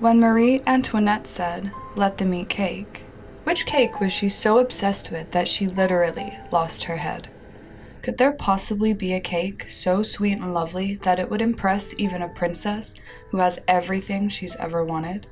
When Marie Antoinette said, "Let them eat cake," which cake was she so obsessed with that she literally lost her head? Could there possibly be a cake so sweet and lovely that it would impress even a princess who has everything she's ever wanted?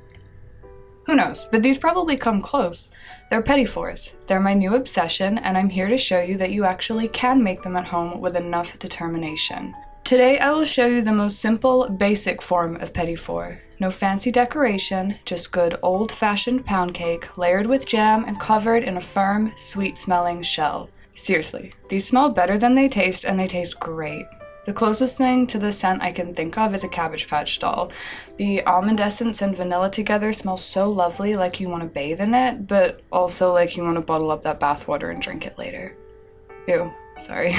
Who knows, but these probably come close. They're Petit Fours. They're my new obsession, and I'm here to show you that you actually can make them at home with enough determination. Today I will show you the most simple, basic form of Petit Four. No fancy decoration, just good old-fashioned pound cake layered with jam and covered in a firm, sweet-smelling shell. Seriously, these smell better than they taste, and they taste great. The closest thing to the scent I can think of is a Cabbage Patch doll. The almond essence and vanilla together smell so lovely, like you want to bathe in it, but also like you want to bottle up that bathwater and drink it later. Ew, sorry.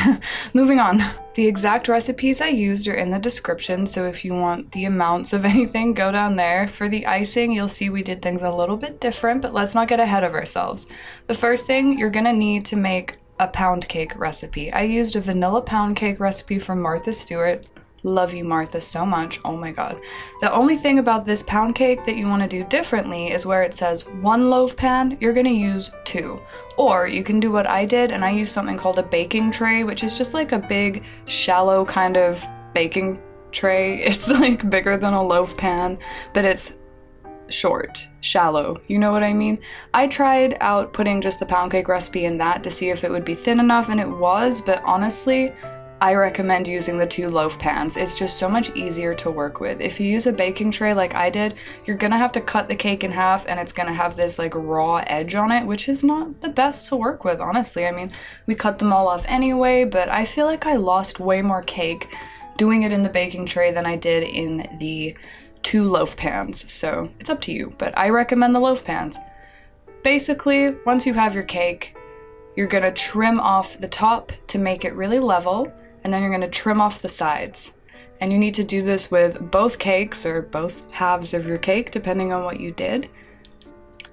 Moving on. The exact recipes I used are in the description, so if you want the amounts of anything, go down there. For the icing, you'll see we did things a little bit different, but let's not get ahead of ourselves. The first thing you're gonna need to make a pound cake recipe. I used a vanilla pound cake recipe from Martha Stewart. Love you, Martha, so much. Oh my god. The only thing about this pound cake that you want to do differently is where it says 1 loaf pan, you're going to use 2. Or you can do what I did, and I used something called a baking tray, which is just like a big, shallow kind of baking tray. It's like bigger than a loaf pan, but it's short, shallow, you know what I mean? I tried out putting just the pound cake recipe in that to see if it would be thin enough, and it was, but honestly, I recommend using the 2 loaf pans. It's just so much easier to work with. If you use a baking tray like I did, you're gonna have to cut the cake in half, and it's gonna have this like raw edge on it, which is not the best to work with, honestly. I mean, we cut them all off anyway, but I feel like I lost way more cake doing it in the baking tray than I did in the 2 loaf pans, so it's up to you, but I recommend the loaf pans. Basically, once you have your cake, you're gonna trim off the top to make it really level, and then you're gonna trim off the sides. And you need to do this with both cakes, or both halves of your cake, depending on what you did.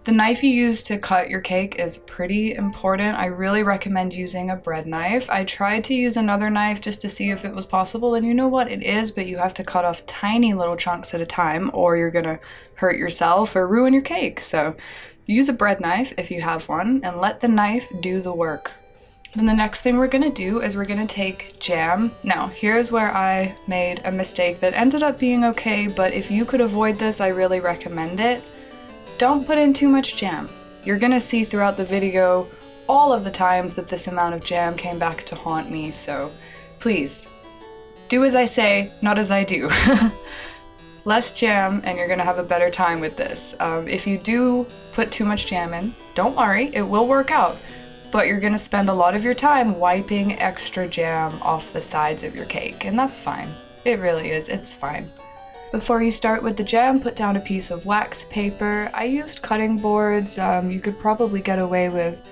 The knife you use to cut your cake is pretty important. I really recommend using a bread knife. I tried to use another knife just to see if it was possible, and you know what, it is, but you have to cut off tiny little chunks at a time, or you're gonna hurt yourself or ruin your cake. So use a bread knife if you have one, and let the knife do the work. Then the next thing we're gonna do is we're gonna take jam. Now, here's where I made a mistake that ended up being okay, but if you could avoid this, I really recommend it. Don't put in too much jam. You're gonna see throughout the video all of the times that this amount of jam came back to haunt me, so please, do as I say, not as I do. Less jam, and you're gonna have a better time with this. If you do put too much jam in, don't worry, it will work out, but you're gonna spend a lot of your time wiping extra jam off the sides of your cake, and that's fine. It really is, it's fine. Before you start with the jam, put down a piece of wax paper. I used cutting boards. You could probably get away with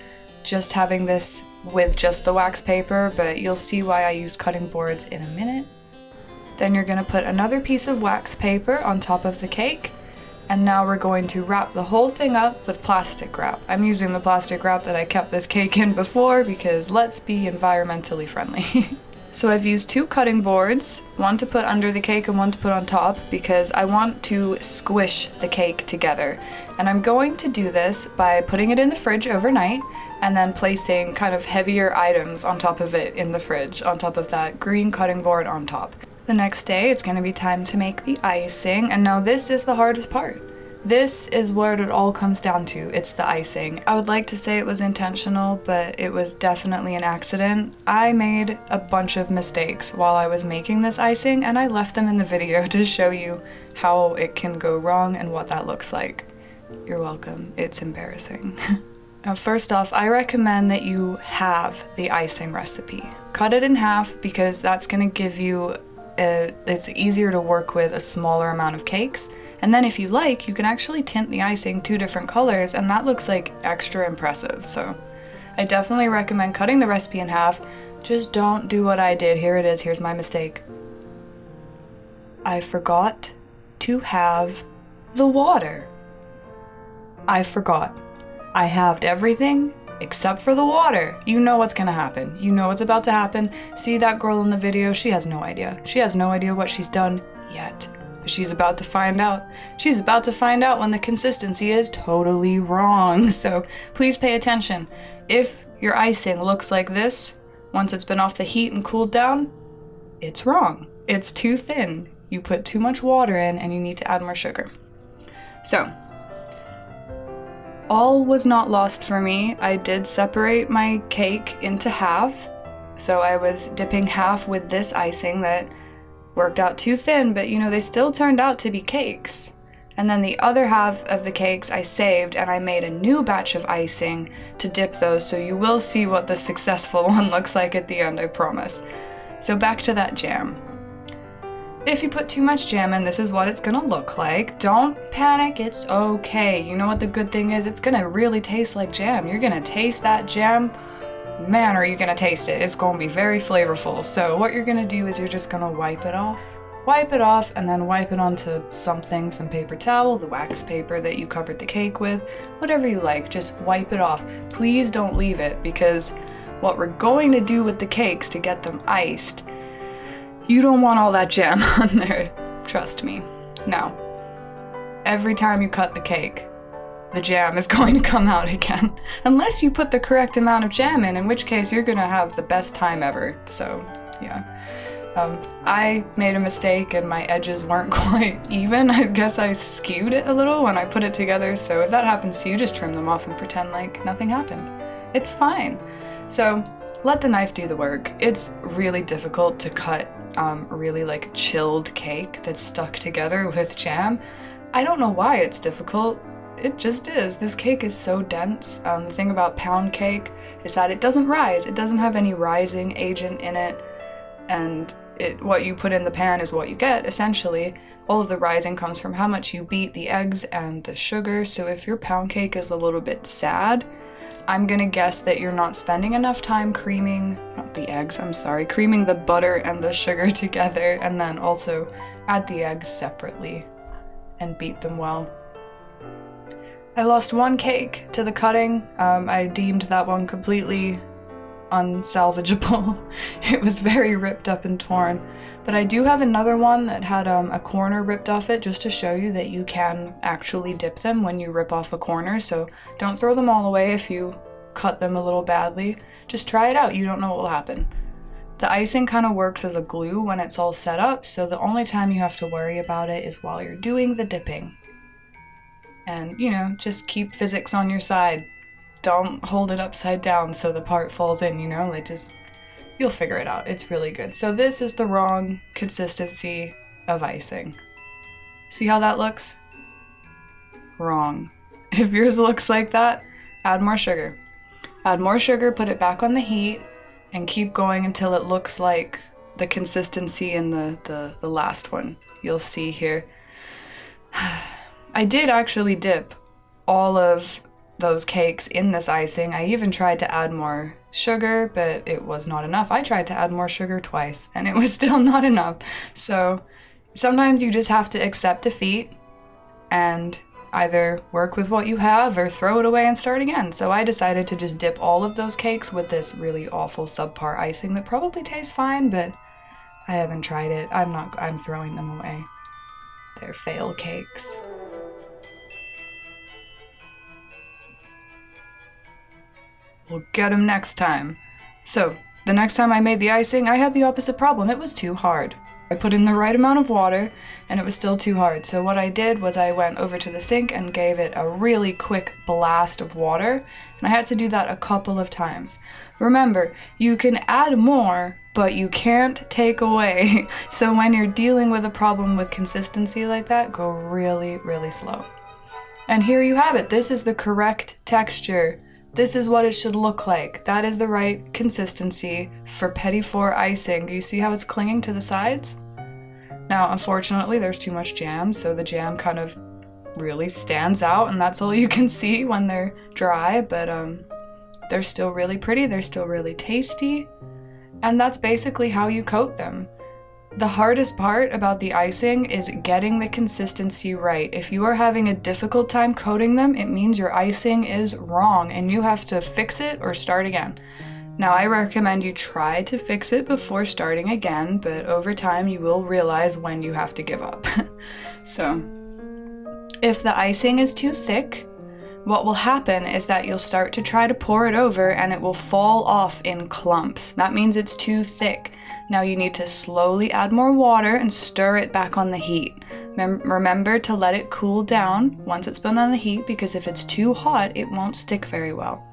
just having this with just the wax paper, but you'll see why I used cutting boards in a minute. Then you're gonna put another piece of wax paper on top of the cake, and now we're going to wrap the whole thing up with plastic wrap. I'm using the plastic wrap that I kept this cake in before because let's be environmentally friendly. So I've used 2 cutting boards, one to put under the cake and one to put on top, because I want to squish the cake together. And I'm going to do this by putting it in the fridge overnight and then placing kind of heavier items on top of it in the fridge, on top of that green cutting board on top. The next day, it's going to be time to make the icing, and now this is the hardest part. This is what it all comes down to. It's the icing. I would like to say it was intentional, but it was definitely an accident. I made a bunch of mistakes while I was making this icing, and I left them in the video to show you how it can go wrong and what that looks like. You're welcome. It's embarrassing. Now, first off, I recommend that you halve the icing recipe. Cut it in half because that's gonna give you it's easier to work with a smaller amount of cakes. And then if you like, you can actually tint the icing 2 different colors, and that looks like extra impressive. So I definitely recommend cutting the recipe in half. Just don't do what I did. Here it is. Here's my mistake. I forgot to have the water. I forgot. I halved everything except for the water. You know what's gonna happen. You know what's about to happen. See that girl in the video? She has no idea. She has no idea what she's done yet. But she's about to find out. She's about to find out when the consistency is totally wrong. So please pay attention. If your icing looks like this, once it's been off the heat and cooled down, it's wrong. It's too thin. You put too much water in and you need to add more sugar. So, all was not lost for me. I did separate my cake into half. So I was dipping half with this icing that worked out too thin, but they still turned out to be cakes. And then the other half of the cakes I saved, and I made a new batch of icing to dip those, so you will see what the successful one looks like at the end, I promise. So back to that jam. If you put too much jam in, this is what it's gonna look like. Don't panic, it's okay. You know what the good thing is? It's gonna really taste like jam. You're gonna taste that jam. Man, are you gonna taste it. It's gonna be very flavorful. So what you're gonna do is you're just gonna wipe it off, and then wipe it onto something, some paper towel, the wax paper that you covered the cake with, whatever you like, just wipe it off. Please don't leave it, because what we're going to do with the cakes to get them iced, you don't want all that jam on there, trust me. Now, every time you cut the cake, the jam is going to come out again, unless you put the correct amount of jam in which case you're gonna have the best time ever, so yeah. I made a mistake and my edges weren't quite even. I guess I skewed it a little when I put it together, so if that happens to you, just trim them off and pretend like nothing happened. It's fine. So let the knife do the work. It's really difficult to cut really chilled cake that's stuck together with jam. I don't know why it's difficult. It just is. This cake is so dense. The thing about pound cake is that it doesn't rise. It doesn't have any rising agent in it, and what you put in the pan is what you get, essentially. All of the rising comes from how much you beat the eggs and the sugar, so if your pound cake is a little bit sad, I'm gonna guess that you're not spending enough time creaming the butter and the sugar together, and then also add the eggs separately and beat them well. I lost one cake to the cutting. I deemed that one completely unsalvageable. It was very ripped up and torn. But I do have another one that had a corner ripped off it, just to show you that you can actually dip them when you rip off a corner. So don't throw them all away if you cut them a little badly. Just try it out. You don't know what will happen. The icing kind of works as a glue when it's all set up, so the only time you have to worry about it is while you're doing the dipping. And, just keep physics on your side. Don't hold it upside down so the part falls in, you'll figure it out. It's really good. So this is the wrong consistency of icing. See how that looks? Wrong. If yours looks like that, add more sugar. Add more sugar, put it back on the heat, and keep going until it looks like the consistency in the last one. You'll see here. I did actually dip all of those cakes in this icing. I even tried to add more sugar, but it was not enough. I tried to add more sugar twice, and it was still not enough. So sometimes you just have to accept defeat and either work with what you have or throw it away and start again. So I decided to just dip all of those cakes with this really awful subpar icing that probably tastes fine, but I haven't tried it. I'm throwing them away. They're fail cakes. We'll get them next time. So, the next time I made the icing, I had the opposite problem. It was too hard. I put in the right amount of water, and it was still too hard. So what I did was I went over to the sink and gave it a really quick blast of water, and I had to do that a couple of times. Remember, you can add more, but you can't take away. So when you're dealing with a problem with consistency like that, go really, really slow. And here you have it. This is the correct texture. This is what it should look like. That is the right consistency for Petit icing. Do you see how it's clinging to the sides? Now, unfortunately, there's too much jam, so the jam kind of really stands out, and that's all you can see when they're dry, but they're still really pretty, they're still really tasty, and that's basically how you coat them. The hardest part about the icing is getting the consistency right. If you are having a difficult time coating them, it means your icing is wrong and you have to fix it or start again. Now, I recommend you try to fix it before starting again, but over time you will realize when you have to give up. So, if the icing is too thick, what will happen is that you'll start to try to pour it over and it will fall off in clumps. That means it's too thick. Now you need to slowly add more water and stir it back on the heat. Remember to let it cool down once it's been on the heat, because if it's too hot, it won't stick very well.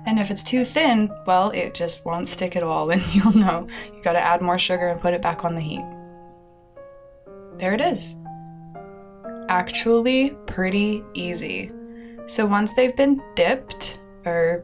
And if it's too thin, well, it just won't stick at all, and you'll know you gotta add more sugar and put it back on the heat. There it is. Actually pretty easy. So once they've been dipped or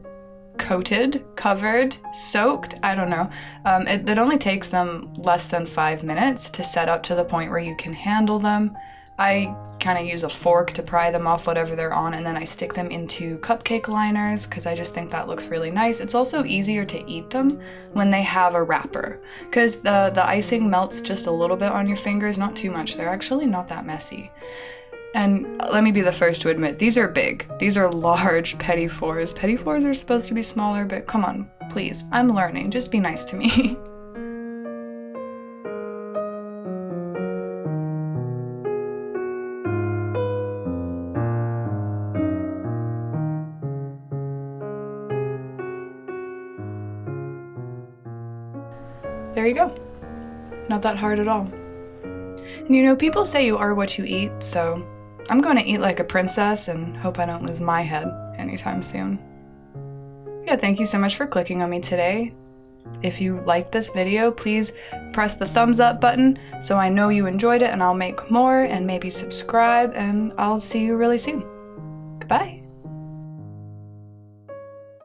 coated, covered, soaked, I don't know, it only takes them less than 5 minutes to set up to the point where you can handle them. I kind of use a fork to pry them off whatever they're on, and then I stick them into cupcake liners because I just think that looks really nice. It's also easier to eat them when they have a wrapper, because the icing melts just a little bit on your fingers, not too much. They're actually not that messy. And let me be the first to admit, these are big. These are large Petit fours. Petit fours are supposed to be smaller, but come on, please. I'm learning. Just be nice to me. There you go. Not that hard at all. And you know, people say you are what you eat, so I'm going to eat like a princess and hope I don't lose my head anytime soon. Yeah, thank you so much for clicking on me today. If you liked this video, please press the thumbs up button so I know you enjoyed it, and I'll make more, and maybe subscribe, and I'll see you really soon. Goodbye.